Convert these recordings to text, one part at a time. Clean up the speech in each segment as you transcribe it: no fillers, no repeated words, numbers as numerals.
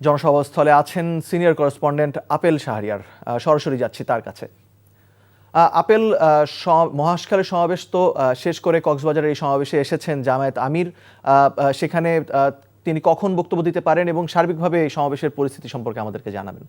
জনসভাস্থলে আছেন senior correspondent apple Shahriar. সরাসরি যাচ্ছি তার কাছে। আপেল, মহাসখালের সমাবেশ তো শেষ করে কক্সবাজারের এই সমাবেশে এসেছেন জামায়াত আমির। সেখানে তিনি কখন বক্তব্য দিতে পারেন এবং সার্বিকভাবে এই সমাবেশের পরিস্থিতি সম্পর্কে আমাদেরকে জানাবেন।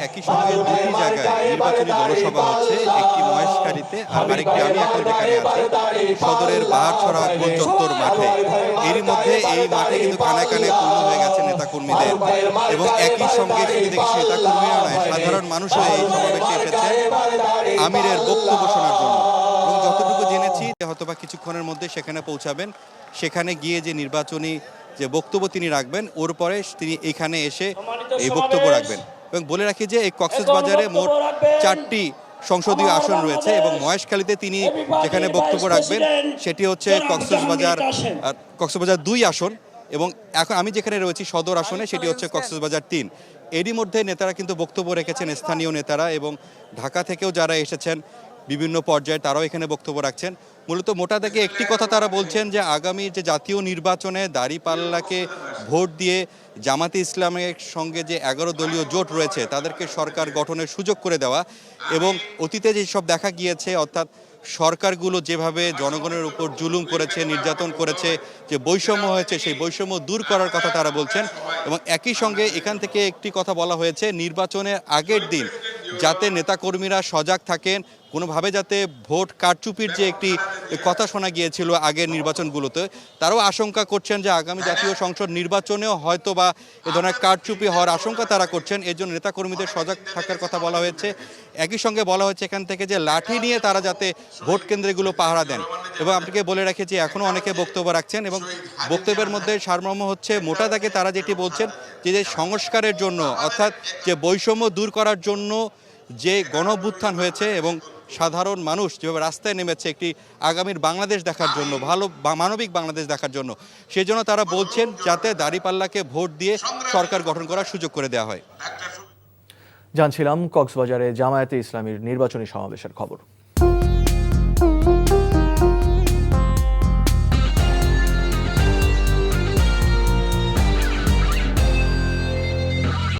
একই সঙ্গে দুটি জায়গায় নির্বাচনী জনসভা হচ্ছে, একটি মহেশখালীতে আর আরেকটি আমি এখন যেখানে আছি সদরের বাহারছড়া গোল চত্বর মাঠে। এরই মধ্যে এই মাঠে কিন্তু কানে কানে পূর্ণ হয়ে গেছে নেতাকর্মীদের এবং একই সঙ্গে শুধু দেখছি নেতাকর্মীরা নয়, সাধারণ মানুষও এই সমাবেশে এসেছে আমিরের বক্তব্য শোনার জন্য। এবং যতটুকু জেনেছি হয়তোবা কিছুক্ষণের মধ্যে সেখানে পৌঁছাবেন, সেখানে গিয়ে যে নির্বাচনী যে বক্তব্য তিনি রাখবেন ওর পরে তিনি এখানে এসে এই বক্তব্য রাখবেন। এবং বলে রাখি যে এই কক্সবাজারে মোট 4টি সংসদীয় আসন রয়েছে এবং মহেশখালীতে তিনি যেখানে বক্তব্য রাখবেন সেটি হচ্ছে কক্সবাজার 2 আসন এবং এখন আমি যেখানে রয়েছি সদর আসনে সেটি হচ্ছে কক্সবাজার 3। এরই মধ্যে নেতারা কিন্তু বক্তব্য রেখেছেন, স্থানীয় নেতারা এবং ঢাকা থেকেও যারা এসেছেন বিভিন্ন পর্যায়ে তারাও এখানে বক্তব্য রাখছেন। মূলত মোটা দাগে একটি কথা তারা বলছেন যে আগামী যে জাতীয় নির্বাচনে দাঁড়িপাল্লাকে ভোট দিয়ে জামাতে ইসলামের সঙ্গে যে 11 দলীয় জোট রয়েছে তাদেরকে সরকার গঠনের সুযোগ করে দেওয়া এবং অতীতে যেসব দেখা গিয়েছে অর্থাৎ সরকারগুলো যেভাবে জনগণের উপর জুলুম করেছে, নির্যাতন করেছে, যে বৈষম্য হয়েছে সেই বৈষম্য দূর করার কথা তারা বলছেন। এবং একই সঙ্গে এখান থেকে একটি কথা বলা হয়েছে, নির্বাচনের আগের দিন যাতে নেতাকর্মীরা সজাগ থাকেন, কোনোভাবে যাতে ভোট কারচুপির যে একটি কথা শোনা গিয়েছিল আগের নির্বাচনগুলোতে, তারাও আশঙ্কা করছেন যে আগামী জাতীয় সংসদ নির্বাচনেও হয়তো বা এ ধরনের কারচুপি হওয়ার আশঙ্কা তারা করছেন। এর জন্য নেতাকর্মীদের সজাগ থাকার কথা বলা হয়েছে। একই সঙ্গে বলা হয়েছে এখান থেকে যে লাঠি নিয়ে তারা যাতে ভোট কেন্দ্রগুলো পাহারা দেন। এবং আপনাকে বলে রাখি যে এখনও অনেকে বক্তব্য রাখছেন এবং বক্তব্যের মধ্যে সারমর্ম হচ্ছে মোটা দাগে তারা যেটি বলছেন যে সংস্কারের জন্য অর্থাৎ যে বৈষম্য দূর করার জন্য যে গণঅভ্যুত্থান হয়েছে এবং সাধারণ মানুষ যেভাবে রাস্তায় নেমেছে একটি আগামীর বাংলাদেশ দেখার জন্য, ভালো মানবিক বাংলাদেশ দেখার জন্য, সেই জন্য তারা বলছেন যাতে দাঁড়িপাল্লাকে ভোট দিয়ে সরকার গঠন করার সুযোগ করে দেওয়া হয়। জানছিলাম কক্সবাজারে জামায়াতে ইসলামীর নির্বাচনী সমাবেশের খবর।